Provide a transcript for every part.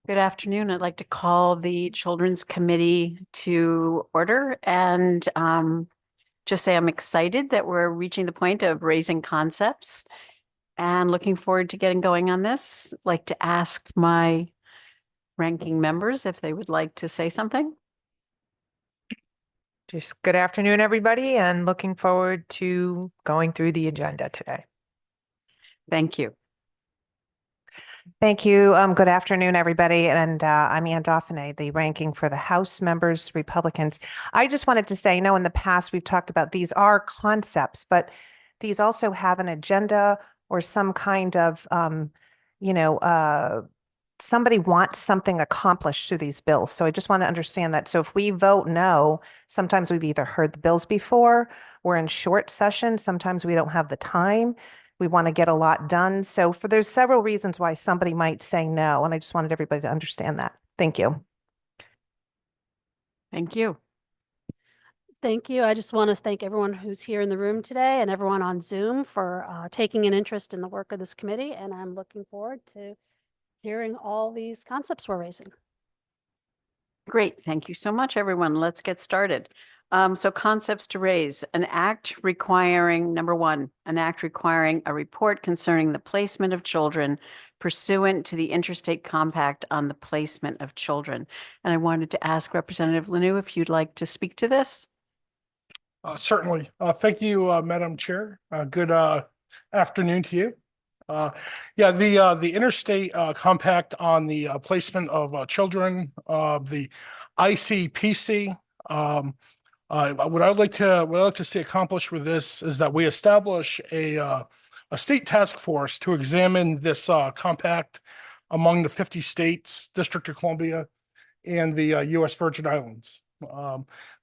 Good afternoon. I'd like to call the Children's Committee to order and just say I'm excited that we're reaching the point of raising concepts and looking forward to getting going on this. I'd like to ask my ranking members if they would like to say something. Just good afternoon, everybody, and looking forward to going through the agenda today. Thank you. Thank you. Good afternoon, everybody. And I'm Ann Dauphinais, the ranking for the House members, Republicans. I just wanted to say, in the past we've talked about these are concepts, but these also have an agenda or some kind of, somebody wants something accomplished through these bills. So I just want to understand that. So if we vote no, sometimes we've either heard the bills before, we're in short session, sometimes we don't have the time. We want to get a lot done. So there's several reasons why somebody might say no. And I just wanted everybody to understand that. Thank you. Thank you. Thank you. I just want to thank everyone who's here in the room today and everyone on Zoom for taking an interest in the work of this committee. And I'm looking forward to hearing all these concepts we're raising. Great. Thank you so much, everyone. Let's get started. So concepts to raise: an act requiring, number one, an act requiring a report concerning the placement of children pursuant to the Interstate Compact on the Placement of Children. And I wanted to ask Representative Lanoue if you'd like to speak to this. Certainly. Thank you, Madam Chair. Good afternoon to you. The Interstate Compact on the placement of children, the ICPC. What I'd like to see accomplished with this is that we establish a state task force to examine this compact among the 50 states, District of Columbia, and the U.S. Virgin Islands.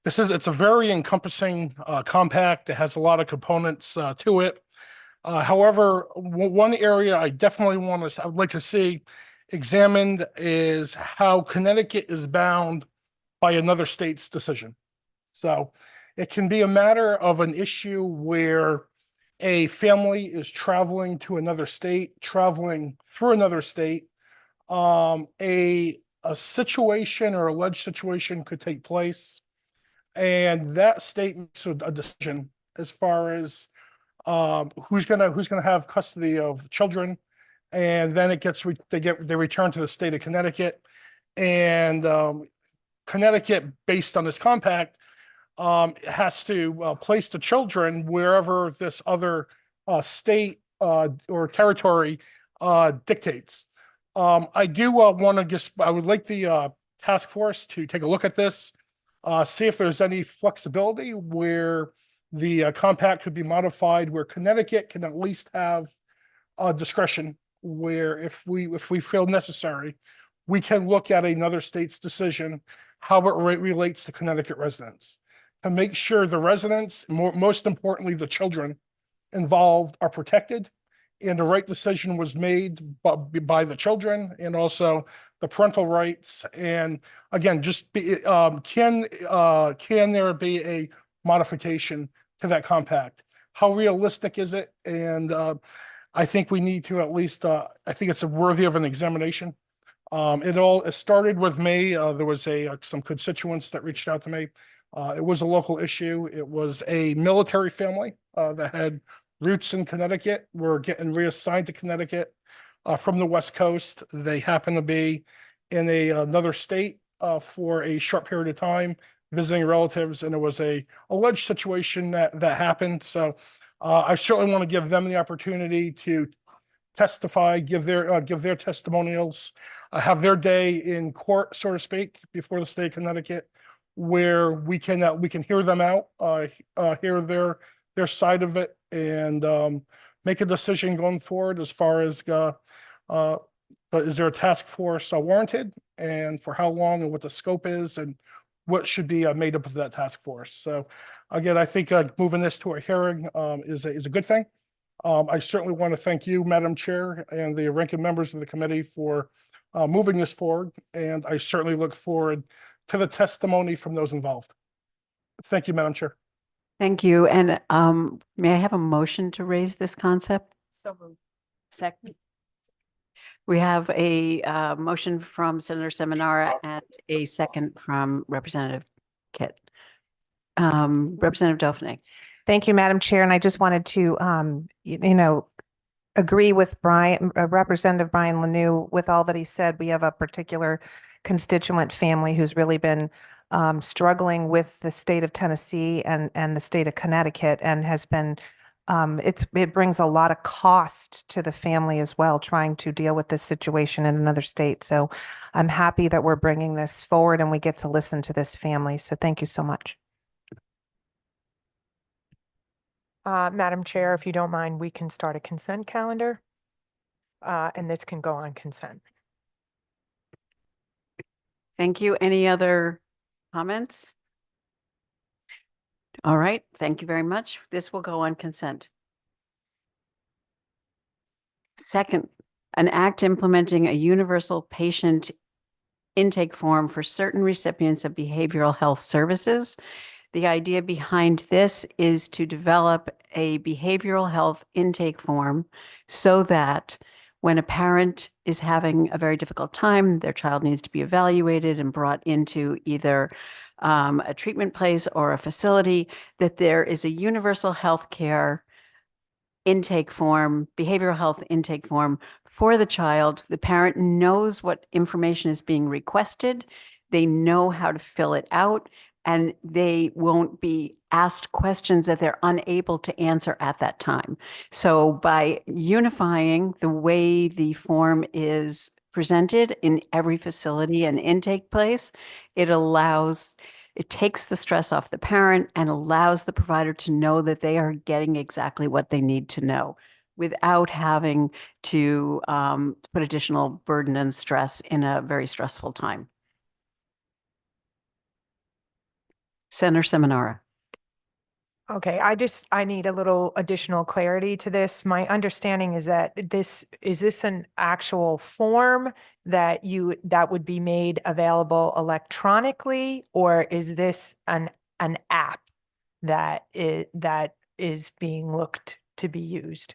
It's a very encompassing compact. It has a lot of components to it. However, one area I would like to see examined is how Connecticut is bound by another state's decision. So it can be a matter of an issue where a family is traveling to another state, traveling through another state. A situation or alleged situation could take place, and that state makes a decision as far as who's gonna have custody of children, and then they return to the state of Connecticut, and Connecticut, based on this compact, has to place the children wherever this other state or territory dictates. I would like the task force to take a look at this, see if there's any flexibility where the compact could be modified, where Connecticut can at least have discretion, where if we feel necessary, we can look at another state's decision, how it relates to Connecticut residents, to make sure the residents, most importantly, the children involved, are protected, and the right decision was made by the children, and also the parental rights. And again, can there be a modification to that compact? How realistic is it? And I think we need to at least, I think it's worthy of an examination. It started with me. There was some constituents that reached out to me. It was a local issue. It was a military family that had roots in Connecticut, were getting reassigned to Connecticut from the West Coast. They happened to be in another state for a short period of time, visiting relatives, and it was a alleged situation that happened. So I certainly want to give them the opportunity to testify, give their testimonials, have their day in court, so to speak, before the state of Connecticut, where we can hear them out, hear their side of it, and make a decision going forward as far as is there a task force warranted, and for how long, and what the scope is, and what should be made up of that task force. So again, I think moving this to a hearing is a good thing. I certainly want to thank you, Madam Chair, and the ranking members of the committee for moving this forward, and I certainly look forward to the testimony from those involved. Thank you, Madam Chair. Thank you. And may I have a motion to raise this concept? So moved. Second. We have a motion from Senator Seminara and a second from Representative Kit. Representative Dauphiné. Thank you, Madam Chair. And I just wanted to, agree with Brian, Representative Brian Lanu with all that he said. We have a particular constituent family who's really been struggling with the state of Tennessee and the state of Connecticut, and has been it brings a lot of cost to the family as well, trying to deal with this situation in another state. So I'm happy that we're bringing this forward and we get to listen to this family. So thank you so much. Madam Chair, if you don't mind, we can start a consent calendar. And this can go on consent. Thank you. Any other comments? All right, thank you very much. This will go on consent. Second, an act implementing a universal patient intake form for certain recipients of behavioral health services. The idea behind this is to develop a behavioral health intake form so that when a parent is having a very difficult time, their child needs to be evaluated and brought into either a treatment place or a facility, that there is a universal health care intake form, behavioral health intake form for the child. The parent knows what information is being requested. They know how to fill it out, and they won't be asked questions that they're unable to answer at that time. So by unifying the way the form is presented in every facility and intake place, it takes the stress off the parent and allows the provider to know that they are getting exactly what they need to know without having to put additional burden and stress in a very stressful time. Senator Seminara. Okay, I need a little additional clarity to this. My understanding is that is this an actual form that would be made available electronically, or is this an app that is being looked to be used?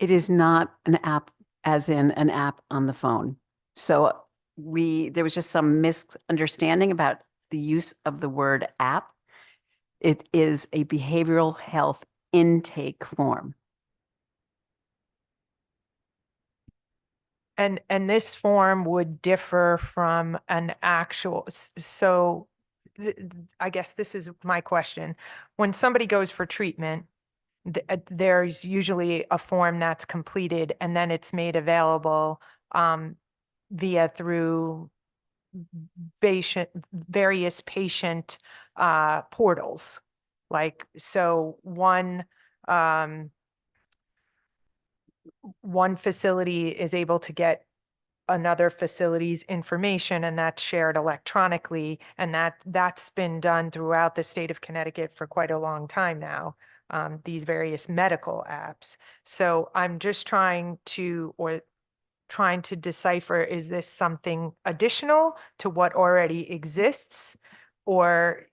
It is not an app as in an app on the phone. So there was just some misunderstanding about the use of the word app. It is a behavioral health intake form. And this form would differ from an actual, so I guess this is my question. When somebody goes for treatment, there's usually a form that's completed and then it's made available through various patient portals. Like, so one facility is able to get another facility's information, and that's shared electronically, and that's been done throughout the state of Connecticut for quite a long time now, these various medical apps. So I'm just trying to decipher, is this something additional to what already exists, or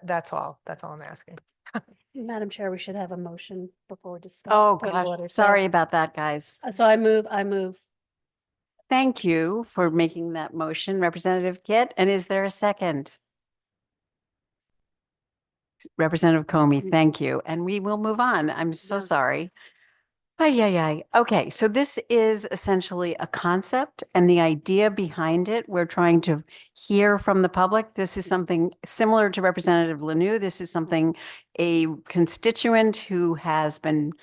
that's all I'm asking. Madam Chair, we should have a motion before we discuss. Oh, point of gosh, order. sorry about that, guys. So I move. Thank you for making that motion, Representative Kit. And is there a second? Representative Comey, thank you. And we will move on. I'm so Yeah. sorry. Okay, so this is essentially a concept, and the idea behind it, we're trying to hear from the public. This is something similar to Representative Lanu. This is something a constituent who has been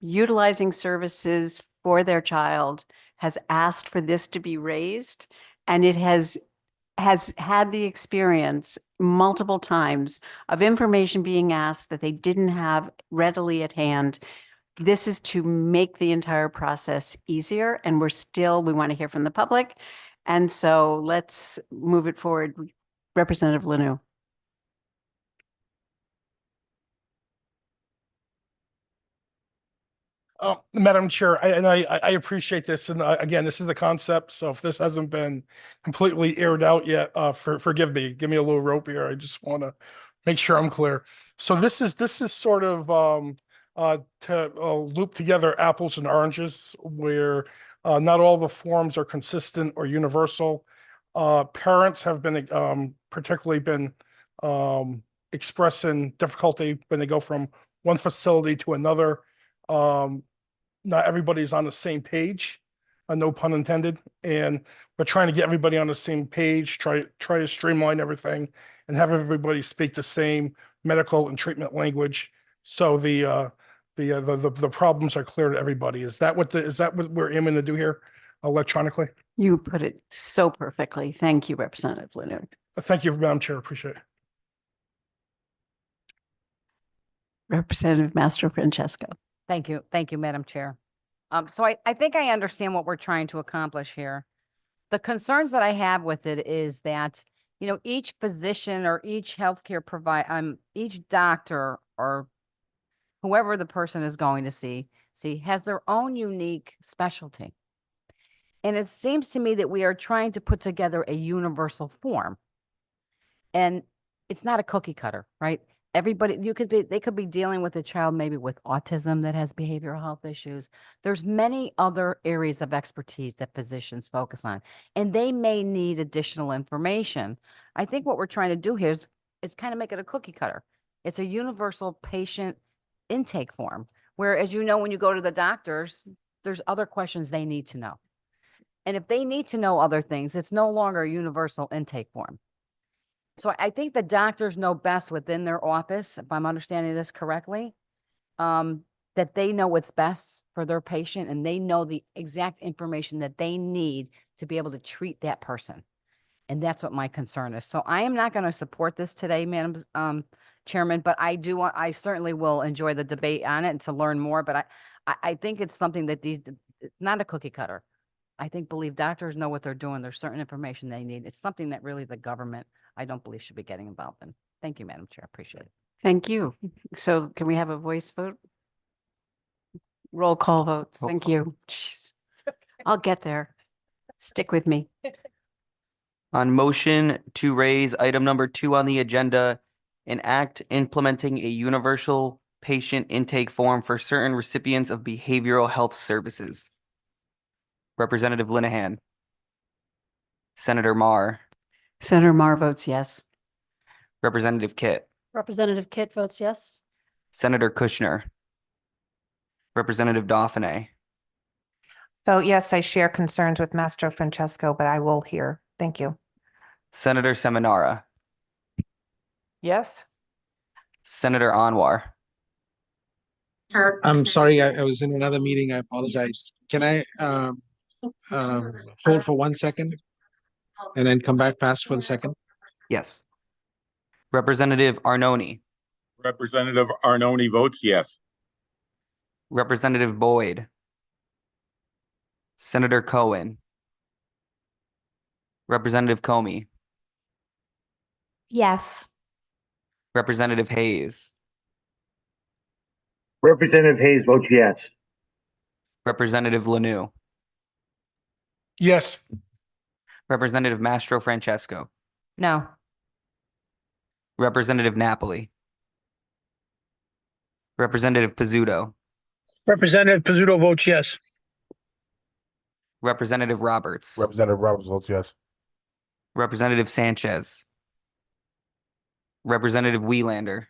utilizing services for their child has asked for this to be raised, and it has had the experience multiple times of information being asked that they didn't have readily at hand. This is to make the entire process easier, and we want to hear from the public. And so let's move it forward. Representative Lanu. Madam Chair, I appreciate this. And again, this is a concept. So if this hasn't been completely aired out yet, forgive me, give me a little rope here. I just want to make sure I'm clear. So this is sort of to loop together apples and oranges where not all the forms are consistent or universal. Parents have been particularly been expressing difficulty when they go from one facility to another. Not everybody's on the same page, no pun intended, and we're trying to get everybody on the same page, try to streamline everything and have everybody speak the same medical and treatment language. So the problems are clear to everybody. Is that what we're aiming to do here electronically? You put it so perfectly. Thank you, Representative Leonard. Thank you, Madam Chair. Appreciate it. Representative Mastro Francesco. Thank you. Thank you, Madam Chair. So I think I understand what we're trying to accomplish here. The concerns that I have with it is that, you know, each physician or each healthcare provider, each doctor or whoever the person is going to see has their own unique specialty. And it seems to me that we are trying to put together a universal form. And it's not a cookie cutter, right? Everybody, they could be dealing with a child maybe with autism that has behavioral health issues. There's many other areas of expertise that physicians focus on, and they may need additional information. I think what we're trying to do here is kind of make it a cookie cutter. It's a universal patient intake form, where, as you know, when you go to the doctors, there's other questions they need to know. And if they need to know other things, it's no longer a universal intake form. So I think the doctors know best within their office, if I'm understanding this correctly, that they know what's best for their patient and they know the exact information that they need to be able to treat that person. And that's what my concern is. So I am not going to support this today, Madam Chairman, but I certainly will enjoy the debate on it and to learn more. But I think it's something that it's not a cookie cutter. I believe doctors know what they're doing. There's certain information they need. It's something that really the government, I don't believe, should be getting involved in. Thank you, Madam Chair. Appreciate it. Thank you. So can we have a voice vote? Roll call votes. Thank you. Jeez. I'll get there. Stick with me. On motion to raise item number 2 on the agenda, an act implementing a universal patient intake form for certain recipients of behavioral health services. Representative Linehan. Senator Marr. Senator Marr votes yes. Representative Kit. Representative Kit votes yes. Senator Kushner. Representative Dauphiné. So yes, I share concerns with Mastro Francesco, but I will hear. Thank you. Senator Seminara. Yes. Senator Anwar. I'm sorry, I was in another meeting. I apologize. Can I hold for 1 second and then come back past for the second? Yes. Representative Arnone. Representative Arnone votes yes. Representative Boyd. Senator Cohen. Representative Comey. Yes. Representative Hayes. Representative Hayes votes yes. Representative Lanu. Yes. Representative Mastro Francesco. No. Representative Napoli. Representative Pizzuto. Representative Pizzuto votes yes. Representative Roberts. Representative Roberts votes yes. Representative Sanchez. Representative Wieland.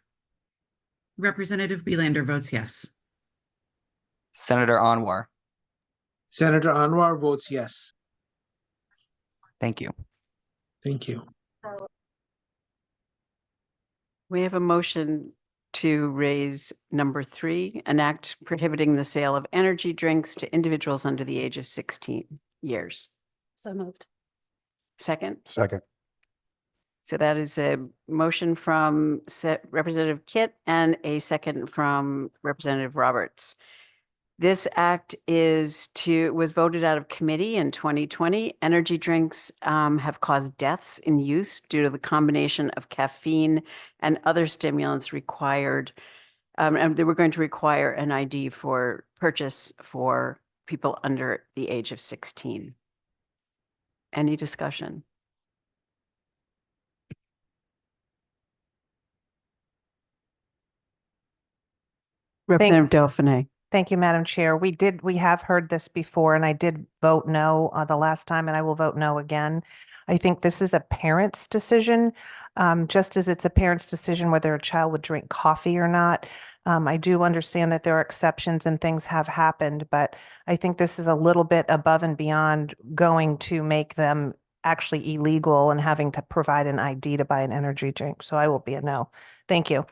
Representative Wieland votes yes. Senator Anwar. Senator Anwar votes yes. Thank you. Thank you. We have a motion to raise number 3, an act prohibiting the sale of energy drinks to individuals under the age of 16 years. So moved. Second. Second. So that is a motion from Representative Kit and a second from Representative Roberts. This act was voted out of committee in 2020. Energy drinks have caused deaths in use due to the combination of caffeine and other stimulants required. And they were going to require an ID for purchase for people under the age of 16. Any discussion? Representative Dauphiné. Thank you, Madam Chair. We have heard this before, and I did vote no the last time, and I will vote no again. I think this is a parent's decision, just as it's a parent's decision whether a child would drink coffee or not. I do understand that there are exceptions and things have happened, but I think this is a little bit above and beyond going to make them actually illegal and having to provide an ID to buy an energy drink. So I will be a no. Thank you.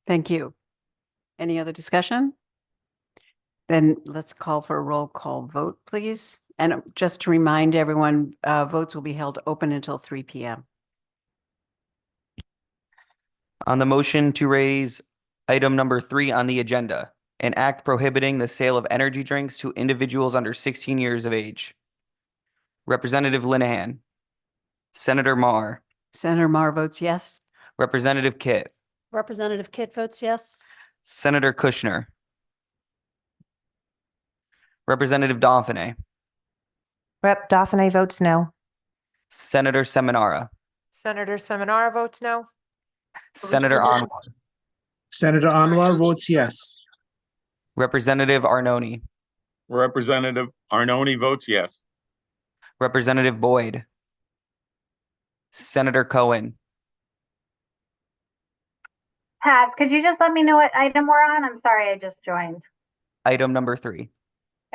Thank you. Any other discussion? Then let's call for a roll call vote, please. And just to remind everyone, votes will be held open until 3 p.m. On the motion to raise item number 3 on the agenda, an act prohibiting the sale of energy drinks to individuals under 16 years of age. Representative Linehan. Senator Marr. Senator Marr votes yes. Representative Kitt. Representative Kitt votes yes. Senator Kushner. Representative Dauphiné. Rep. Dauphiné votes no. Senator Seminara. Senator Seminara votes no. Senator Anwar. Senator Anwar votes yes. Representative Arnone. Representative Arnone votes yes. Representative Boyd. Senator Cohen. Pass. Could you just let me know what item we're on? I'm sorry, I just joined. Item number 3.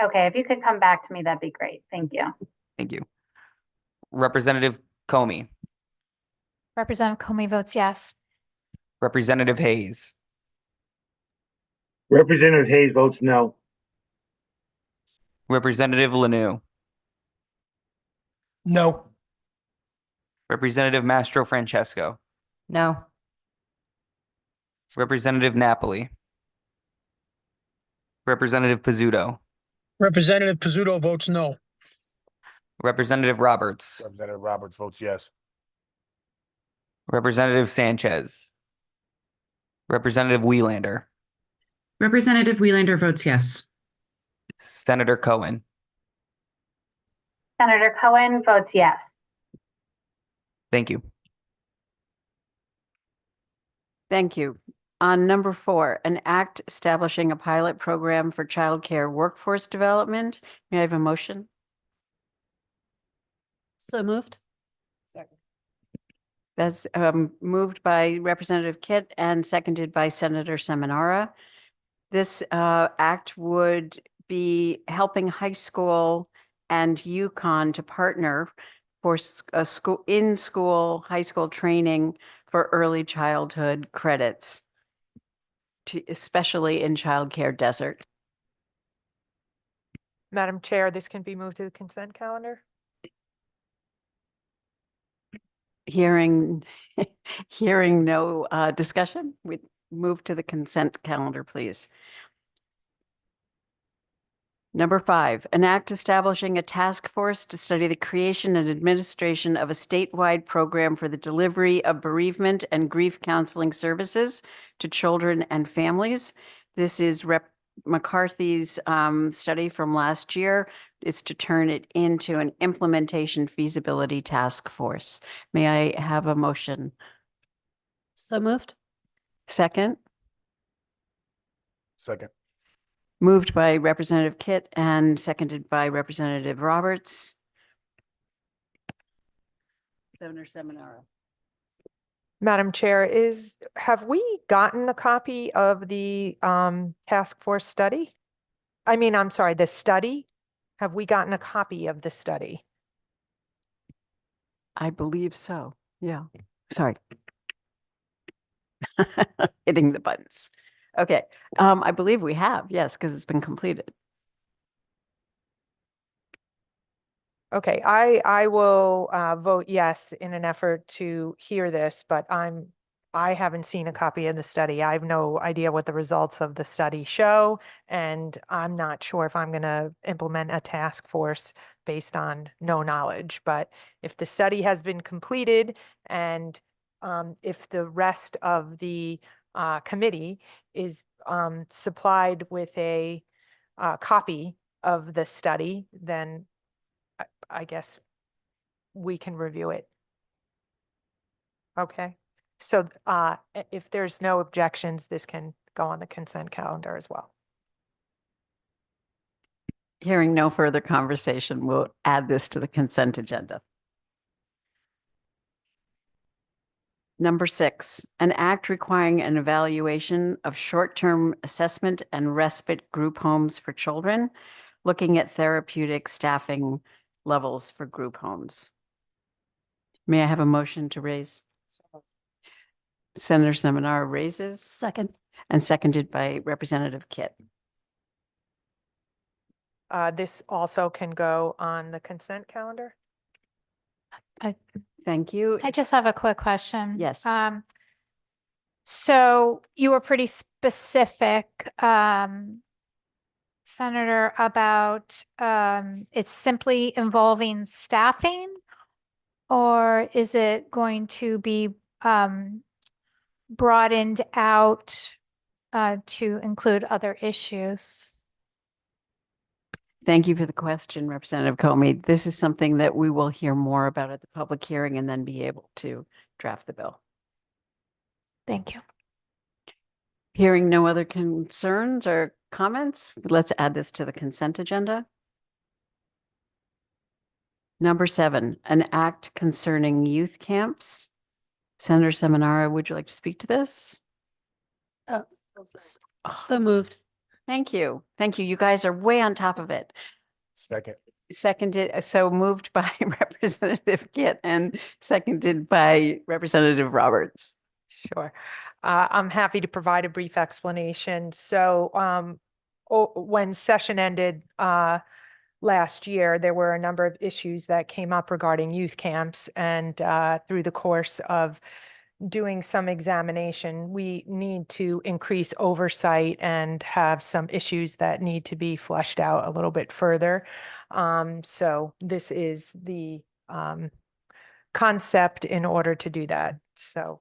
Okay, if you could come back to me, that'd be great. Thank you. Thank you. Representative Comey. Representative Comey votes yes. Representative Hayes. Representative Hayes votes no. Representative Lanou. No. Representative Mastro Francesco. No. Representative Napoli. Representative Pizzuto. Representative Pizzuto votes no. Representative Roberts. Representative Roberts votes yes. Representative Sanchez. Representative Wieelander. Representative Wieelander votes yes. Senator Cohen. Senator Cohen votes yes. Thank you. Thank you. On number 4, an act establishing a pilot program for childcare workforce development. May I have a motion? So moved. That's moved by Representative Kitt and seconded by Senator Seminara. This act would be helping high school and UConn to partner for a school high school training for early childhood credits, especially in childcare desert. Madam Chair, this can be moved to the consent calendar. Hearing no discussion, we move to the consent calendar, please. Number 5, an act establishing a task force to study the creation and administration of a statewide program for the delivery of bereavement and grief counseling services to children and families. This is Rep. McCarthy's study from last year. Is to turn it into an implementation feasibility task force. May I have a motion? So moved. Second? Second. Moved by Representative Kitt and seconded by Representative Roberts. Senator Seminara. Madam Chair, have we gotten a copy of the task force study? I'm sorry, the study? Have we gotten a copy of the study? I believe so. Yeah. Sorry. Hitting the buttons. Okay. I believe we have, yes, because it's been completed. Okay, I will vote yes in an effort to hear this, but I haven't seen a copy of the study. I have no idea what the results of the study show, and I'm not sure if I'm going to implement a task force based on no knowledge. But if the study has been completed and if the rest of the committee is supplied with a copy of the study, then I guess we can review it. Okay. So if there's no objections, this can go on the consent calendar as well. Hearing no further conversation, we'll add this to the consent agenda. Number 6, an act requiring an evaluation of short-term assessment and respite group homes for children, looking at therapeutic staffing levels for group homes. May I have a motion to raise? Senator Seminar raises Second. and seconded by Representative Kit. This also can go on the consent calendar. Thank you. I just have a quick question. Yes. So you were pretty specific, Senator, about it's simply involving staffing, or is it going to be broadened out to include other issues? Thank you for the question, Representative Comey. This is something that we will hear more about at the public hearing and then be able to draft the bill. Thank you. Hearing no other concerns or comments, let's add this to the consent agenda. Number 7, an act concerning youth camps. Senator Seminara, would you like to speak to this? So moved. Thank you. Thank you. You guys are way on top of it. Second. Seconded, so moved by Representative Kit and seconded by Representative Roberts. Sure. I'm happy to provide a brief explanation. So when session ended last year, there were a number of issues that came up regarding youth camps. And through the course of doing some examination, we need to increase oversight and have some issues that need to be fleshed out a little bit further. So this is the concept in order to do that. So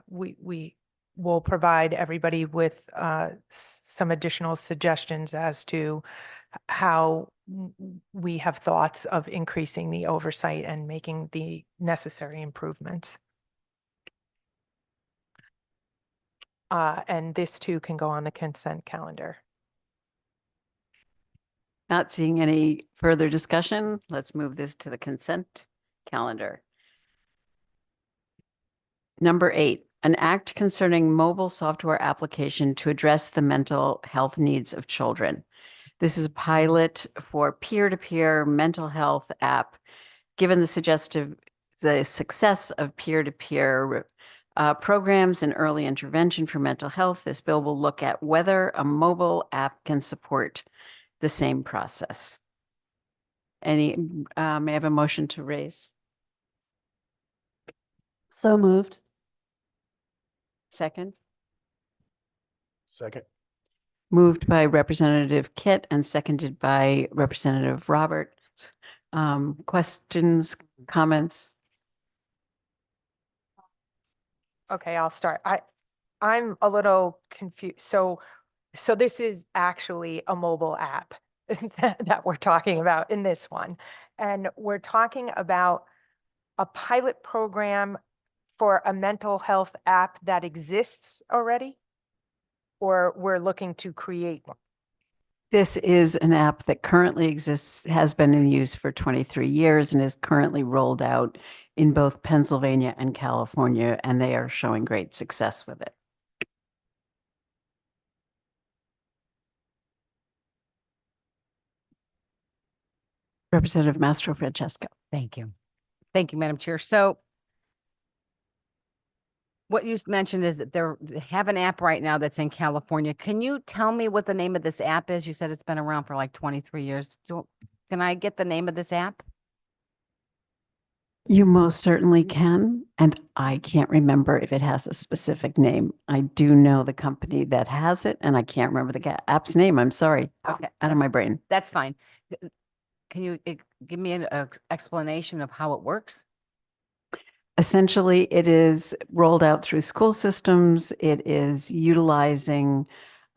we will provide everybody with some additional suggestions as to how we have thoughts of increasing the oversight and making the necessary improvements. And this too can go on the consent calendar. Not seeing any further discussion, let's move this to the consent calendar. Number 8, an act concerning mobile software application to address the mental health needs of children. This is a pilot for peer-to-peer mental health app. Given the success of peer-to-peer programs and early intervention for mental health, this bill will look at whether a mobile app can support the same process. May I have a motion to raise? So moved. Second? Second. Moved by Representative Kit and seconded by Representative Roberts. Questions, comments? Okay, I'll start. I'm a little confused. So this is actually a mobile app that we're talking about in this one. And we're talking about a pilot program for a mental health app that exists already? Or we're looking to create one? This is an app that currently exists, has been in use for 23 years and is currently rolled out in both Pennsylvania and California, and they are showing great success with it. Representative Mastro Francesco. Thank you. Thank you, Madam Chair. So what you mentioned is that they have an app right now that's in California. Can you tell me what the name of this app is? You said it's been around for like 23 years. Can I get the name of this app? You most certainly can, and I can't remember if it has a specific name. I do know the company that has it, and I can't remember the app's name. I'm sorry. Okay, Out of my brain. That's fine. Can you give me an explanation of how it works? Essentially, it is rolled out through school systems. It is utilizing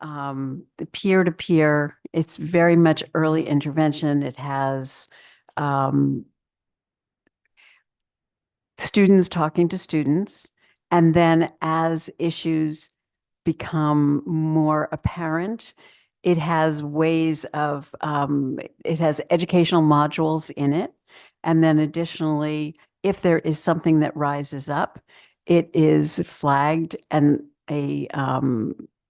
the peer-to-peer. It's very much early intervention. It has students talking to students. And then as issues become more apparent. It has ways of, it has educational modules in it. And then additionally, if there is something that rises up, it is flagged and a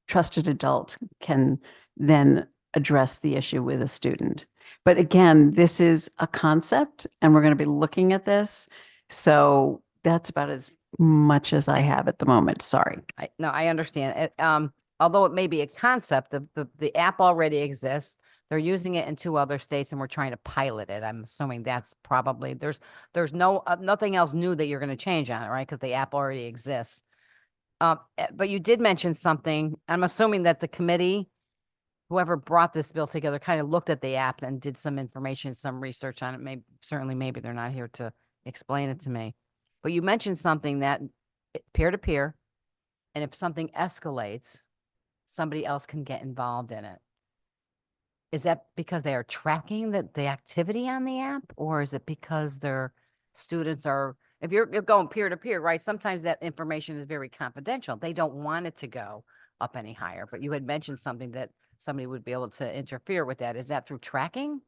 trusted adult can then address the issue with a student. But again, this is a concept and we're going to be looking at this. So that's about as much as I have at the moment. Sorry. No, I understand it. Although it may be a concept, the app already exists. They're using it in 2 other states and we're trying to pilot it. I'm assuming that's probably, there's no, nothing else new that you're going to change on it, right? Because the app already exists. But you did mention something. I'm assuming that the committee, whoever brought this bill together, kind of looked at the app and did some information, some research on it. Maybe they're not here to explain it to me. But you mentioned something that peer-to-peer, and if something escalates, somebody else can get involved in it. Is that because they are tracking the activity on the app, or is it because their students are, if you're going peer-to-peer, right? Sometimes that information is very confidential. They don't want it to go up any higher, but you had mentioned something that somebody would be able to interfere with that. Is that through tracking?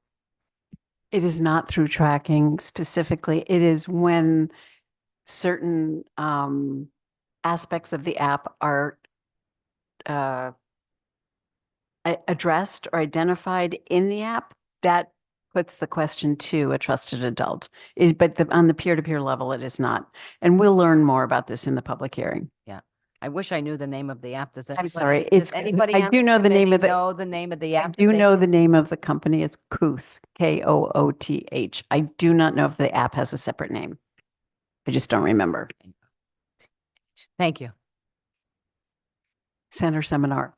It is not through tracking specifically. It is when certain aspects of the app are addressed or identified in the app, that puts the question to a trusted adult. But on the peer-to-peer level, it is not. And we'll learn more about this in the public hearing. Yeah. I wish I knew the name of the app. Does I'm sorry. does anybody I on do this know the name committee of the, know the name of the I app? do know the name of the company. It's Kooth, Kooth. I do not know if the app has a separate name. I just don't remember. Thank you. Senator Seminar.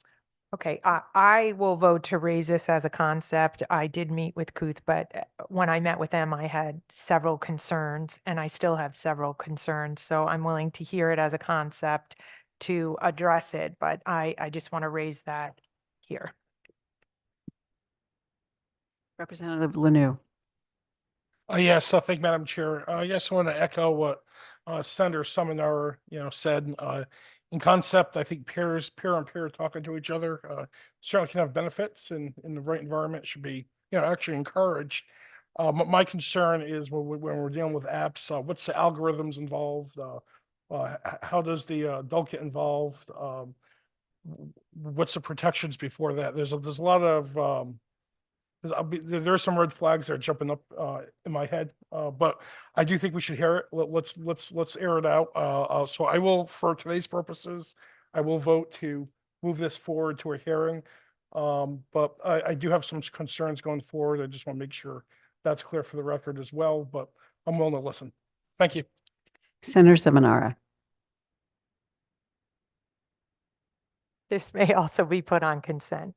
Okay, I will vote to raise this as a concept. I did meet with Kooth, but when I met with them, I had several concerns and I still have several concerns. So I'm willing to hear it as a concept to address it, but I just want to raise that here. Representative Lanu. Yes, thank you, Madam Chair. Yes, I want to echo what Senator Seminar, said. In concept, I think peer on peer talking to each other certainly can have benefits, and in the right environment should be, actually encouraged. My concern is when we're dealing with apps, what's the algorithms involved? How does the adult get involved? What's the protections before that? There's a lot of there are some red flags that are jumping up in my head, but I do think we should hear it. Let's air it out. So I will, for today's purposes, I will vote to move this forward to a hearing. But I do have some concerns going forward. I just want to make sure that's clear for the record as well, but I'm willing to listen. Thank you. Senator Seminara. This may also be put on consent.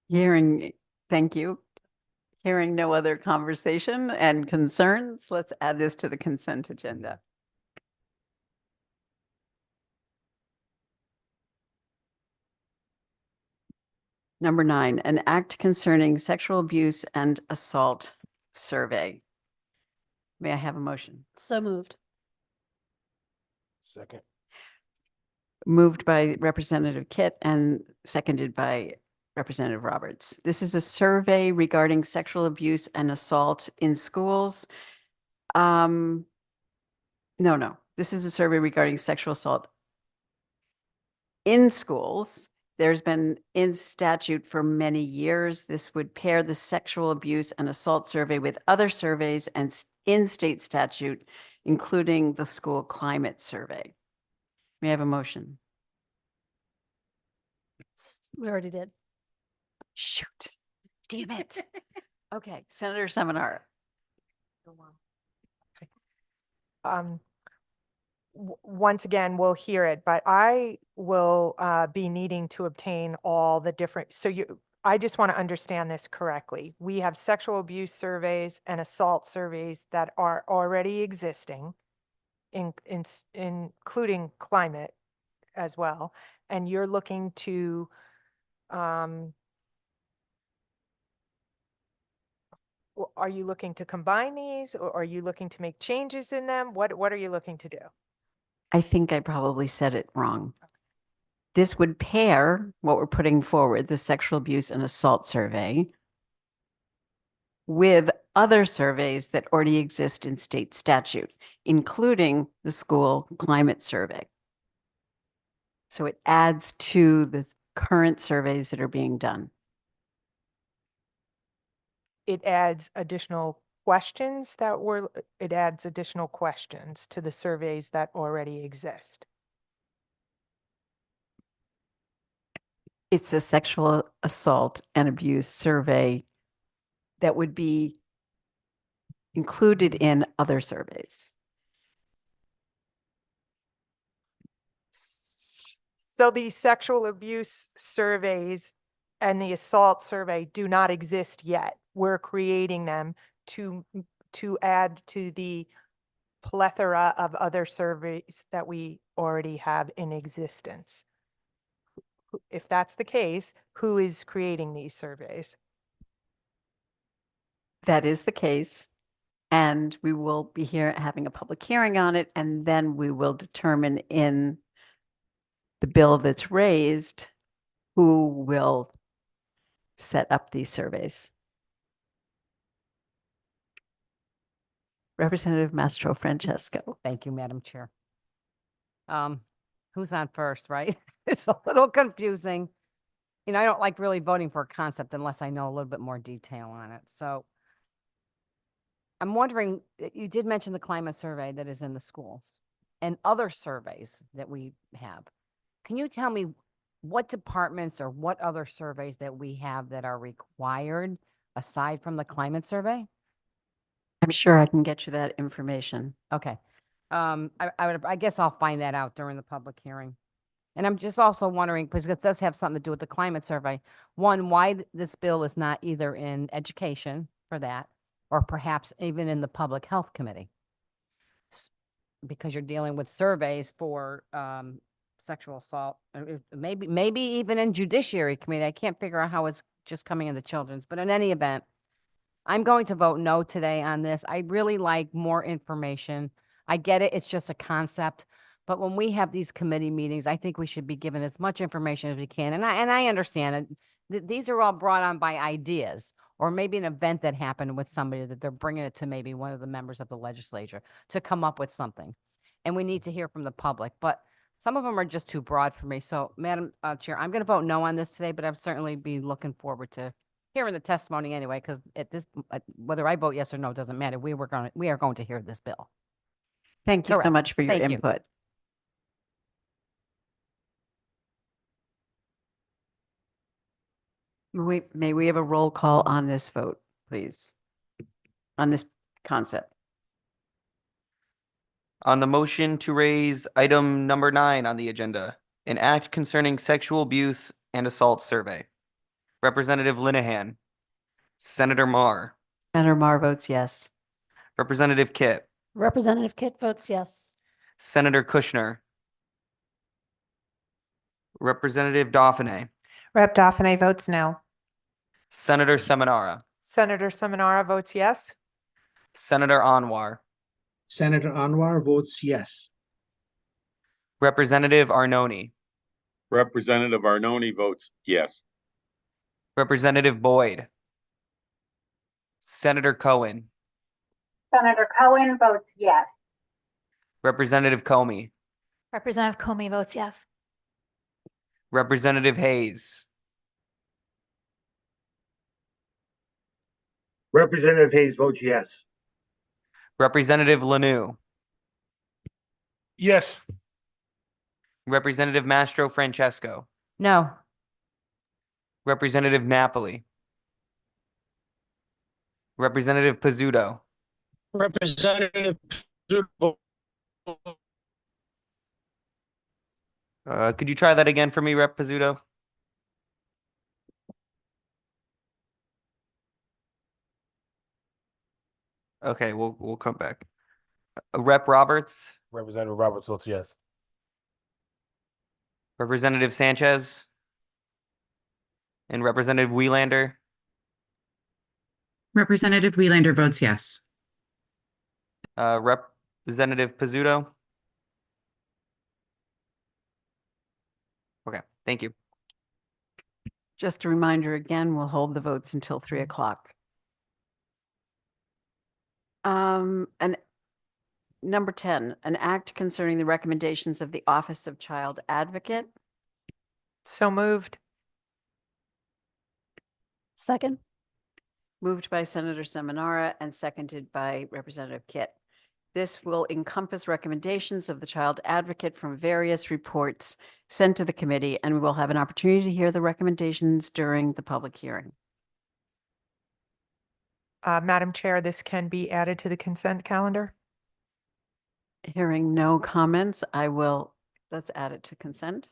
Thank you. Hearing no other conversation and concerns, let's add this to the consent agenda. Number 9, an act concerning sexual abuse and assault survey. May I have a motion? So moved. Second. Moved by Representative Kitt and seconded by Representative Roberts. This is a survey regarding sexual abuse and assault in schools. No. This is a survey regarding sexual assault in schools. There's been in statute for many years. This would pair the sexual abuse and assault survey with other surveys and in state statute, including the school climate survey. May I have a motion? We already did. Shoot. Damn it. Okay, Senator Seminar. Once again, we'll hear it, but I will be needing to obtain all the different, I just want to understand this correctly. We have sexual abuse surveys and assault surveys that are already existing, including climate as well. And you're looking to are you looking to combine these, or are you looking to make changes in them? What are you looking to do? I think I probably said it wrong. This would pair what we're putting forward, the sexual abuse and assault survey, with other surveys that already exist in state statute, including the school climate survey. So it adds to the current surveys that are being done. It adds additional questions it adds additional questions to the surveys that already exist. It's a sexual assault and abuse survey that would be included in other surveys. So the sexual abuse surveys and the assault survey do not exist yet. We're creating them to add to the plethora of other surveys that we already have in existence. If that's the case, who is creating these surveys? That is the case. And we will be here having a public hearing on it, and then we will determine in the bill that's raised who will set up these surveys. Representative Mastro Francesco. Thank you, Madam Chair. Who's on first, right? It's a little confusing. You know, I don't like really voting for a concept unless I know a little bit more detail on it. So I'm wondering, you did mention the climate survey that is in the schools and other surveys that we have. Can you tell me what departments or what other surveys that we have that are required aside from the climate survey? I'm sure I can get you that information. Okay. I guess I'll find that out during the public hearing. And I'm just also wondering, because it does have something to do with the climate survey. One, why this bill is not either in education for that, or perhaps even in the public health committee. Because you're dealing with surveys for sexual assault, maybe even in judiciary committee. I can't figure out how it's just coming in the children's, but in any event, I'm going to vote no today on this. I really like more information. I get it. It's just a concept. But when we have these committee meetings, I think we should be given as much information as we can. And I understand it. These are all brought on by ideas or maybe an event that happened with somebody that they're bringing it to maybe one of the members of the legislature to come up with something. And we need to hear from the public. But some of them are just too broad for me. So, Madam Chair, I'm going to vote no on this today, but I'll certainly be looking forward to hearing the testimony anyway, because at this, whether I vote yes or no doesn't matter. We are going to hear this bill. Thank you so Correct. much for your Thank you. input. May we have a roll call on this vote, please? On this concept. On the motion to raise item number 9 on the agenda, an act concerning sexual abuse and assault survey. Representative Linehan. Senator Marr. Senator Marr votes yes. Representative Kitt. Representative Kitt votes yes. Senator Kushner. Representative Dauphiné. Rep. Dauphiné votes no. Senator Seminara. Senator Seminara votes yes. Senator Anwar. Senator Anwar votes yes. Representative Arnone. Representative Arnone votes yes. Representative Boyd. Senator Cohen. Senator Cohen votes yes. Representative Comey. Representative Comey votes yes. Representative Hayes. Representative Hayes votes yes. Representative Lanou. Yes. Representative Mastro Francesco. No. Representative Napoli. Representative Pizzuto. Representative Pizzuto Could you try that again for me, Rep. Pizzuto? Okay, we'll come back. Rep. Roberts. Representative Roberts votes yes. Representative Sanchez. And Representative Wieland. Representative Wieland votes yes. Representative Pizzuto. Thank you. Just a reminder again, we'll hold the votes until 3 o'clock. And number 10, an act concerning the recommendations of the Office of Child Advocate. So moved. Second. Moved by Senator Seminara and seconded by Representative Kitt. This will encompass recommendations of the Child Advocate from various reports sent to the committee, and we will have an opportunity to hear the recommendations during the public hearing. Madam Chair, this can be added to the consent calendar. Hearing no comments, let's add it to consent.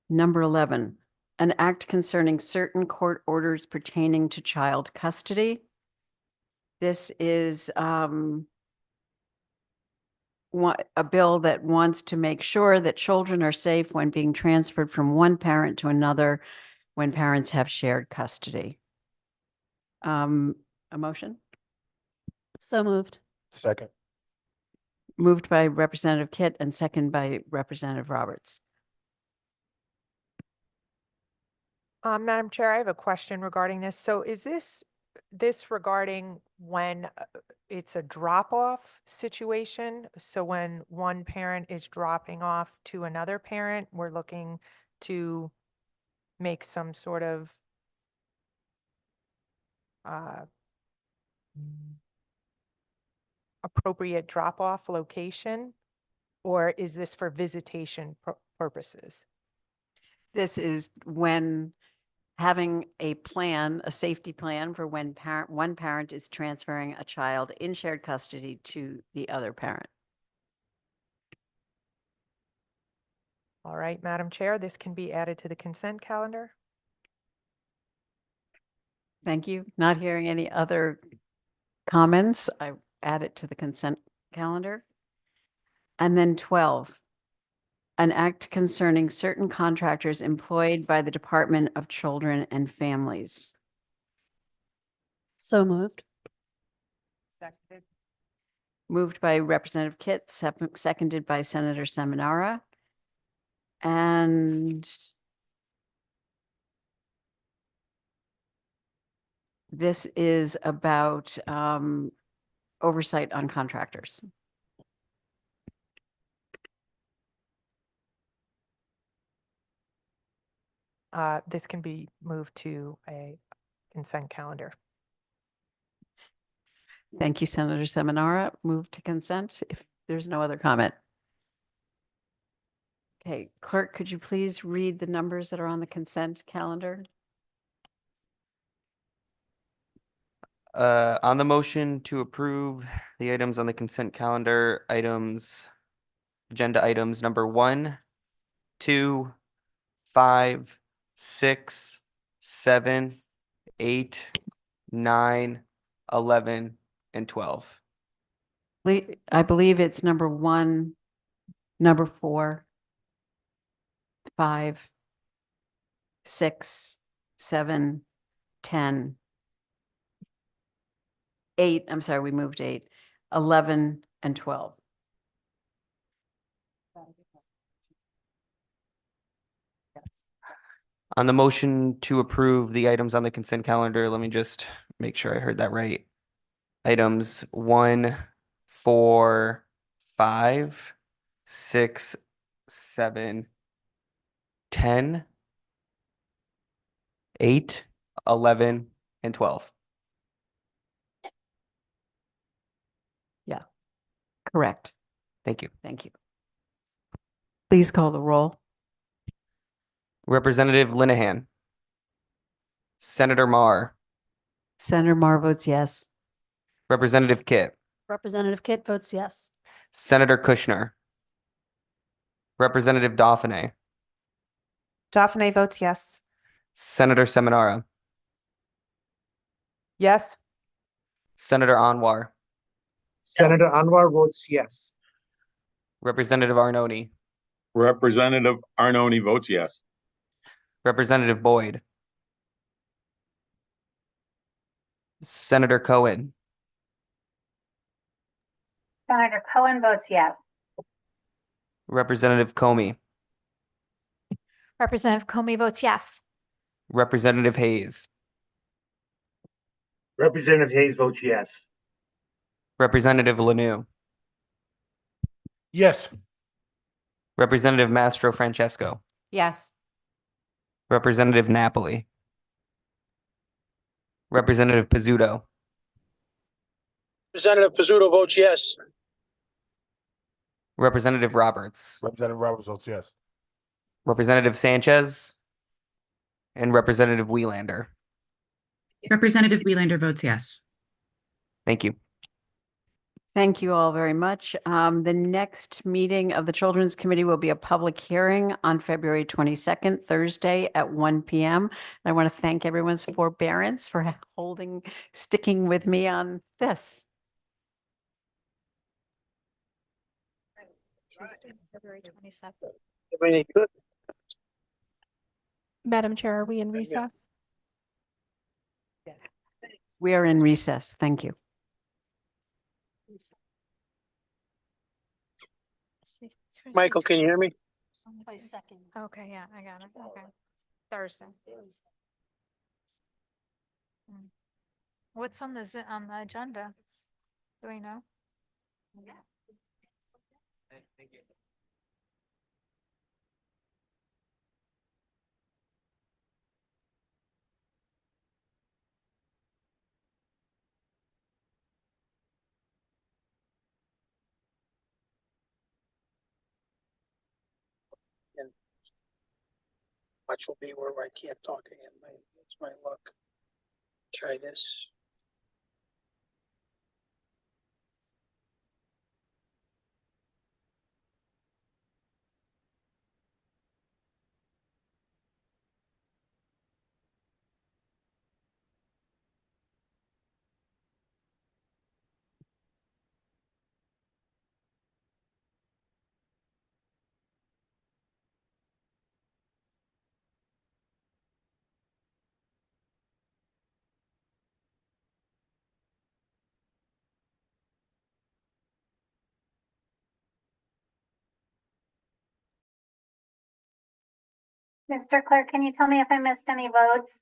Number 11, an act concerning certain court orders pertaining to child custody. This is a bill that wants to make sure that children are safe when being transferred from one parent to another when parents have shared custody. A motion? So moved. Second. Moved by Representative Kitt and second by Representative Roberts. Madam Chair, I have a question regarding this. So is this regarding when it's a drop-off situation? So when one parent is dropping off to another parent, we're looking to make some sort of appropriate drop-off location? Or is this for visitation purposes? This is when having a plan, a safety plan for when one parent is transferring a child in shared custody to the other parent. All right, Madam Chair, this can be added to the consent calendar. Thank you. Not hearing any other comments, I add it to the consent calendar. And then 12, an act concerning certain contractors employed by the Department of Children and Families. So moved. Seconded. Moved by Representative Kitt, seconded by Senator Seminara. And this is about oversight on contractors. This can be moved to a consent calendar. Thank you, Senator Seminara. Move to consent if there's no other comment. Okay, clerk, could you please read the numbers that are on the consent calendar? On the motion to approve the items on the consent calendar, agenda items number 1, 2, 5, 6, 7, 8, 9, 11, and 12. I believe it's number 1, number 4, 5, 6, 7, 10, 8. I'm sorry, we moved 8, 11, and 12. On the motion to approve the items on the consent calendar, let me just make sure I heard that right. Items 1, 4, 5, 6, 7, 10, 8, 11, and 12. Yeah, correct. Thank you. Thank you. Please call the roll. Representative Linehan. Senator Marr. Senator Marr votes yes. Representative Kitt. Representative Kitt votes yes. Senator Kushner. Representative Dauphiné. Dauphiné votes yes. Senator Seminara. Yes. Senator Anwar. Senator Anwar votes yes. Representative Arnone. Representative Arnone votes yes. Representative Boyd. Senator Cohen. Senator Cohen votes yes. Representative Comey, Representative Comey votes yes. Representative Hayes, Representative Hayes votes yes. Representative Lanu, Yes. Representative Mastro Francesco, Yes. Representative Napoli, Representative Pizzuto, Representative Pizzuto votes yes. Representative Roberts, Representative Roberts votes yes. Representative Sanchez, and Representative Welander. Representative Welander votes yes. Thank you. Thank you all very much. The next meeting of the Children's Committee will be a public hearing on February 22nd, Thursday at 1 p.m. I want to thank everyone's forbearance for sticking with me on this. Tuesday, February 27th. Everybody good? Madam Chair, are we in recess? We are in recess. Thank you. Michael, can you hear me? Okay, yeah, I got it. Okay. Thursday. What's on on the agenda? Do we know? Much will be where I can't talk again. It's my luck. Try this. Mr. Clerk, can you tell me if I missed any votes?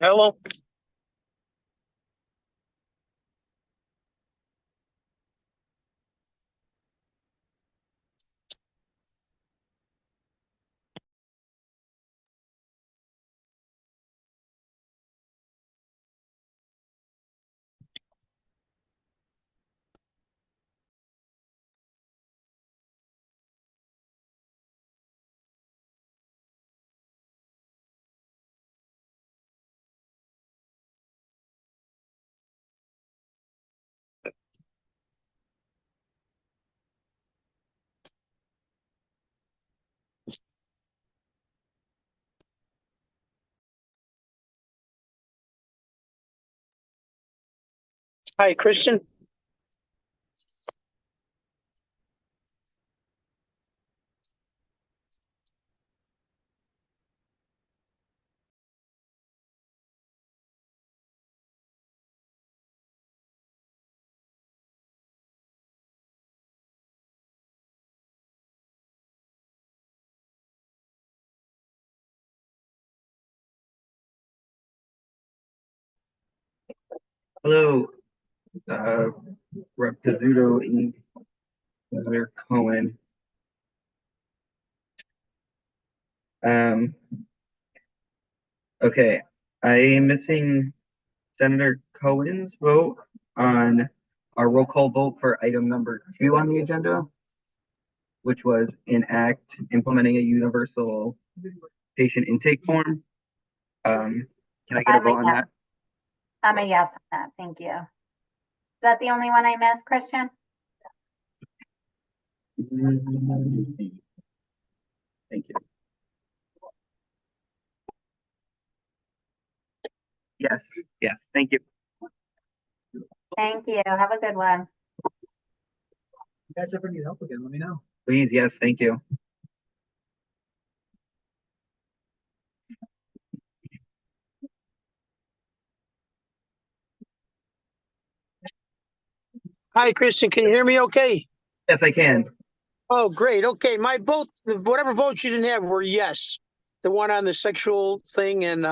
Hello? Hi, Christian. Hello, Rep. Pizzuto, Senator Cohen. Um, okay, I am missing Senator Cohen's vote on our roll call vote for item number 2 on the agenda, which was an act implementing a universal patient intake form. Can I get a vote on that? I'm a yes on that. Thank you. Is that the only one I missed, Christian? Thank you. Yes, yes, thank you. Thank you. Have a good one. You guys ever need help again, let me know. Please, yes, thank you. Hi, Christian, can you hear me okay? Yes, I can. Oh, great. Okay, my vote, whatever votes you didn't have were yes. The one on the sexual thing and,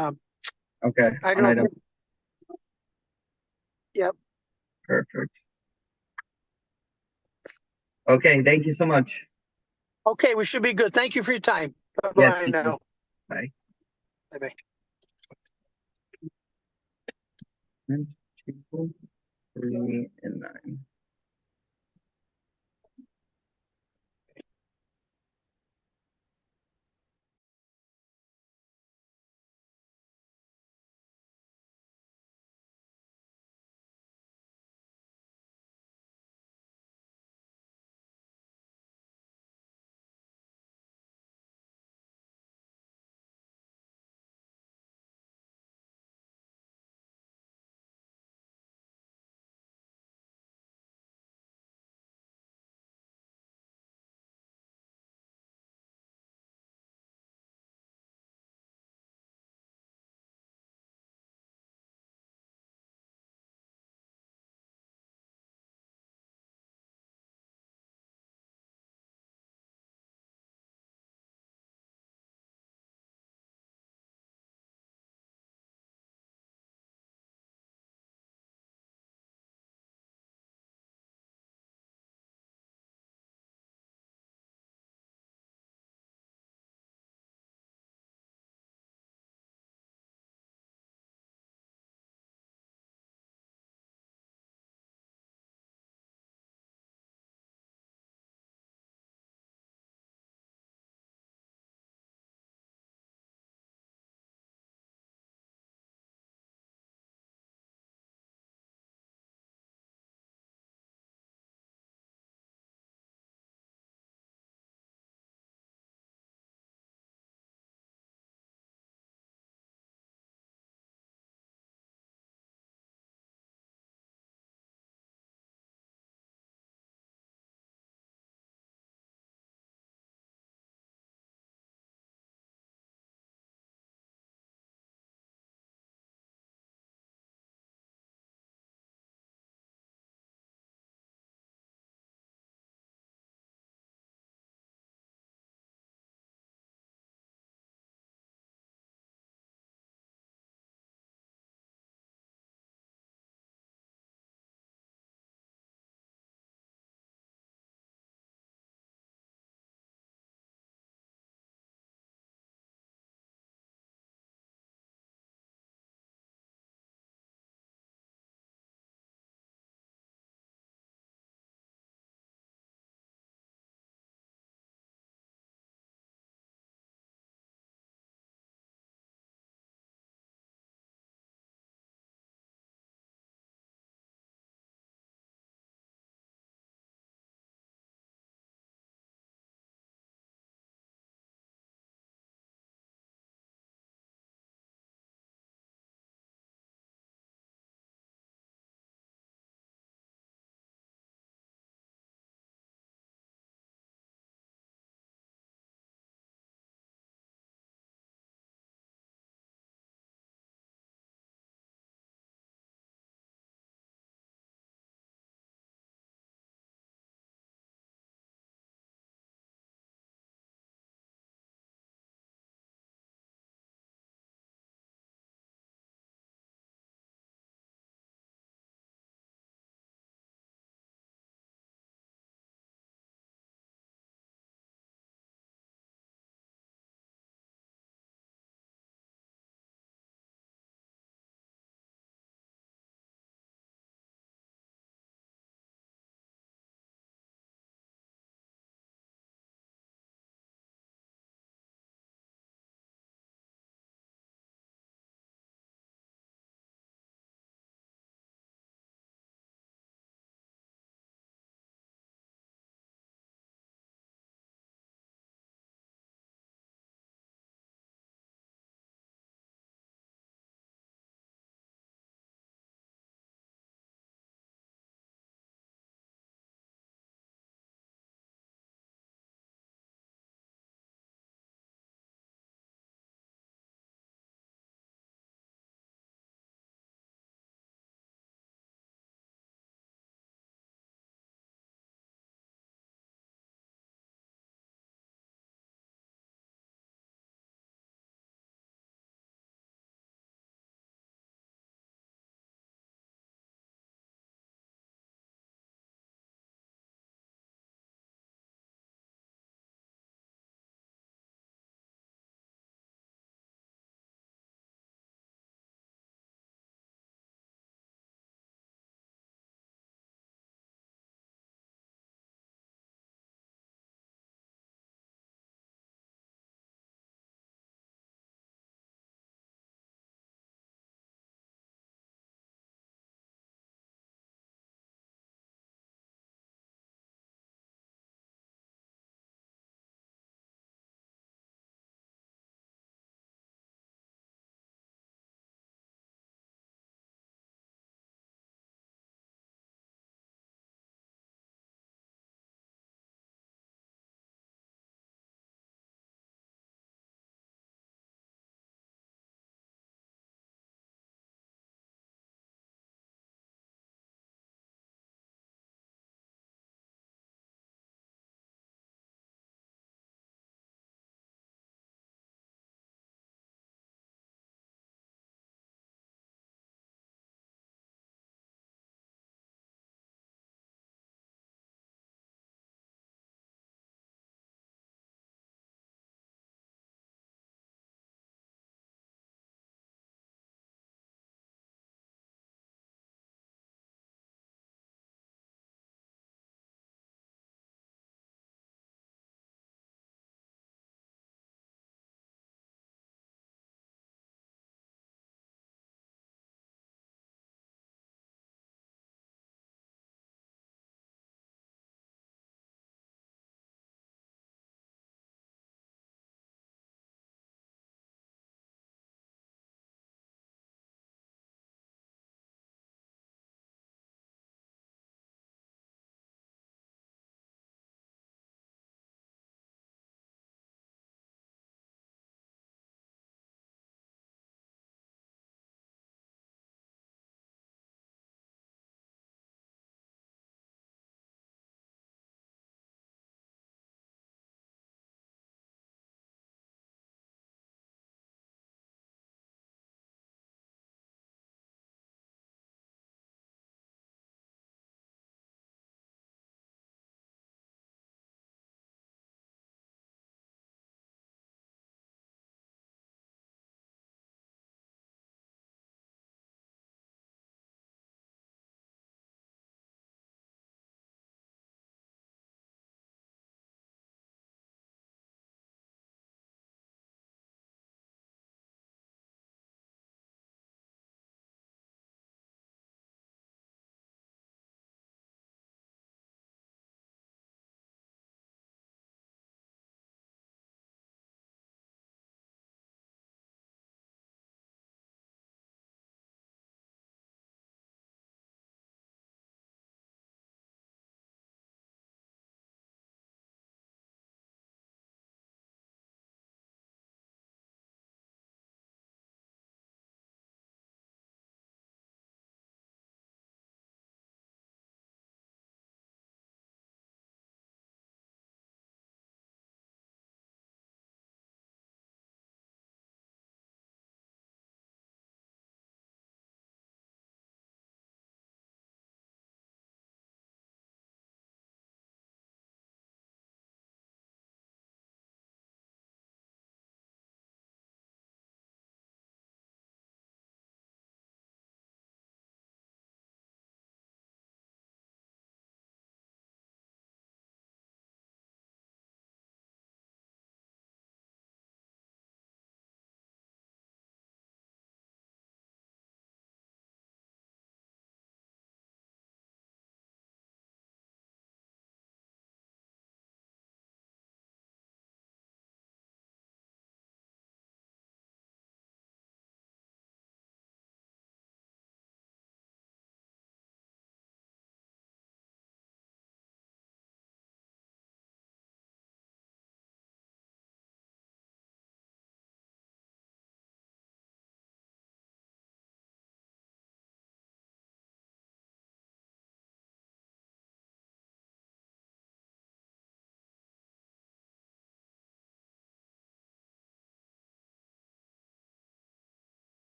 Okay. I on don't. item. Yep. Perfect. Okay, thank you so much. Okay, we should be good. Thank you for your time. Yes, Bye-bye you too. now. Bye. Bye-bye. 1, 2, 3, and 9.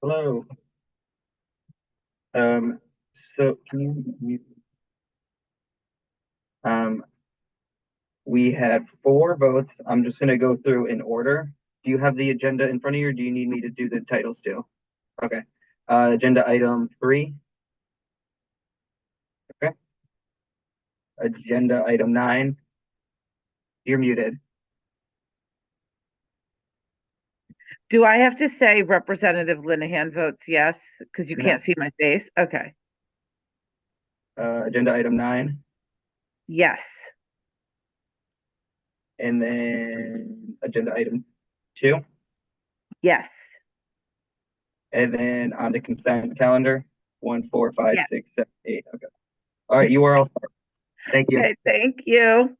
Hello. So can you mute? We had 4 votes. I'm just gonna go through in order. Do you have the agenda in front of you, or do you need me to do the titles too? Okay. Agenda item 3. Okay. Agenda item 9. You're muted. Do I have to say Representative Linehan votes yes? Because you No. can't see my face? Okay. Agenda item 9. Yes. And then agenda item 2. Yes. And then on the consent calendar, 1, 4, 5, Yes. 6, 7, 8. Okay. All right, you are all set. Thank you. Okay, thank you.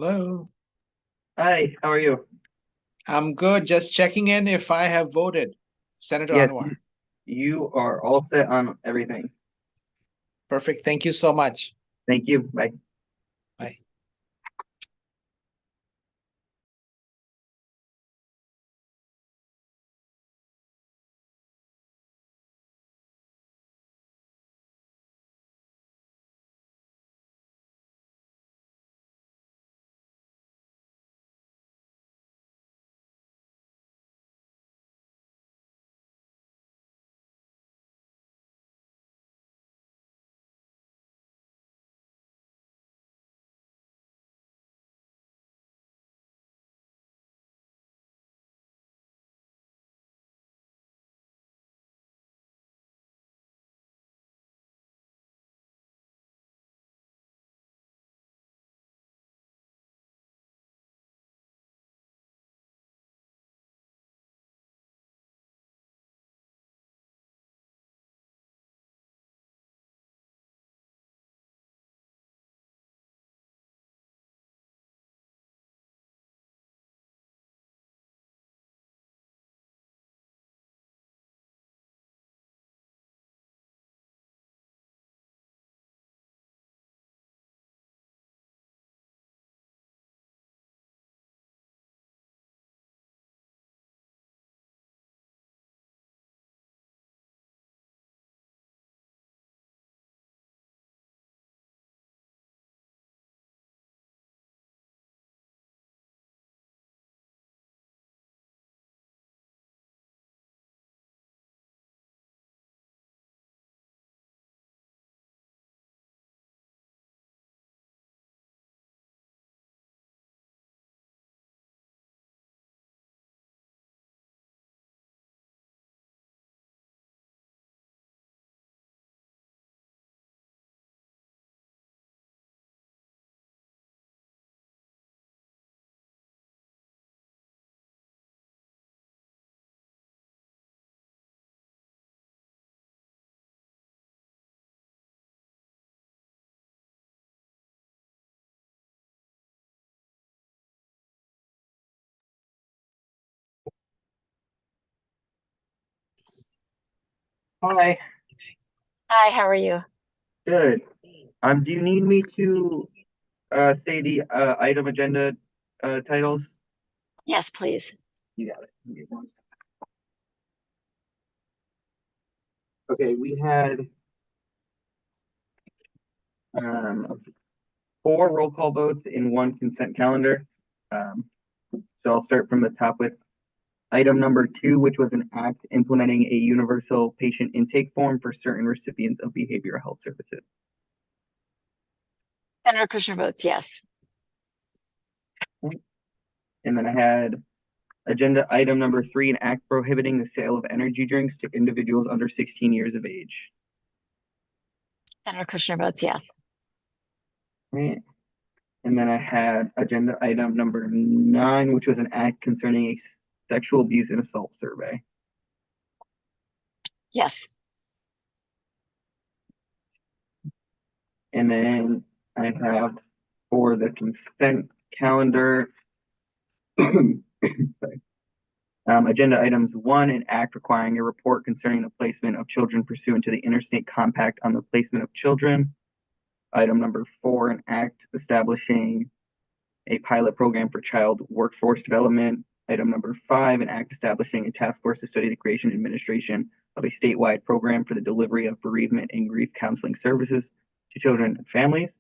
Hello. Hi, how are you? I'm good. Just checking in if I have voted. Senator Yes, Anwar. you are all set on everything. Perfect. Thank you so much. Thank you. Bye. Bye. Hi. Hi, how are you? Good. Do you need me to say the item agenda titles? Yes, please. You got it. Give me one. Okay, we had 4 roll call votes in 1 consent calendar. So I'll start from the top with item number 2, which was an act implementing a universal patient intake form for certain recipients of behavioral health services. Senator Kushner votes yes. And then I had agenda item number 3, an act prohibiting the sale of energy drinks to individuals under 16 years of age. Senator Kushner votes yes. Right. And then I had agenda item number 9, which was an act concerning a sexual abuse and assault survey. Yes. And then I have for the consent calendar, sorry, agenda items 1, an act requiring a report concerning the placement of children pursuant to the Interstate Compact on the Placement of Children. Item number 4, an act establishing a pilot program for child workforce development. Item number 5, an act establishing a task force to study the creation and administration of a statewide program for the delivery of bereavement and grief counseling services to children and families.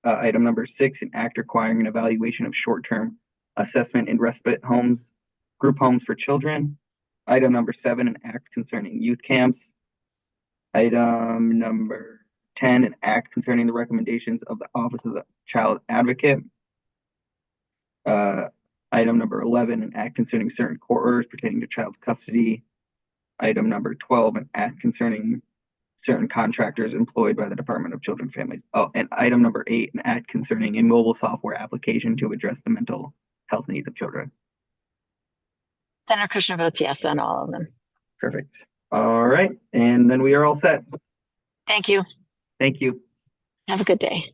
Item number 6, an act requiring an evaluation of short-term assessment in respite homes, group homes for children. Item number 7, an act concerning youth camps. Item number 10, an act concerning the recommendations of the Office of the Child Advocate. Item number 11, an act concerning certain court orders pertaining to child custody. Item number 12, an act concerning certain contractors employed by the Department of Children and Families. Oh, and item number 8, an act concerning a mobile software application to address the mental health needs of children. Senator Kushner votes yes on all of them. Perfect. All right, and then we are all set. Thank you. Thank you. Have a good day.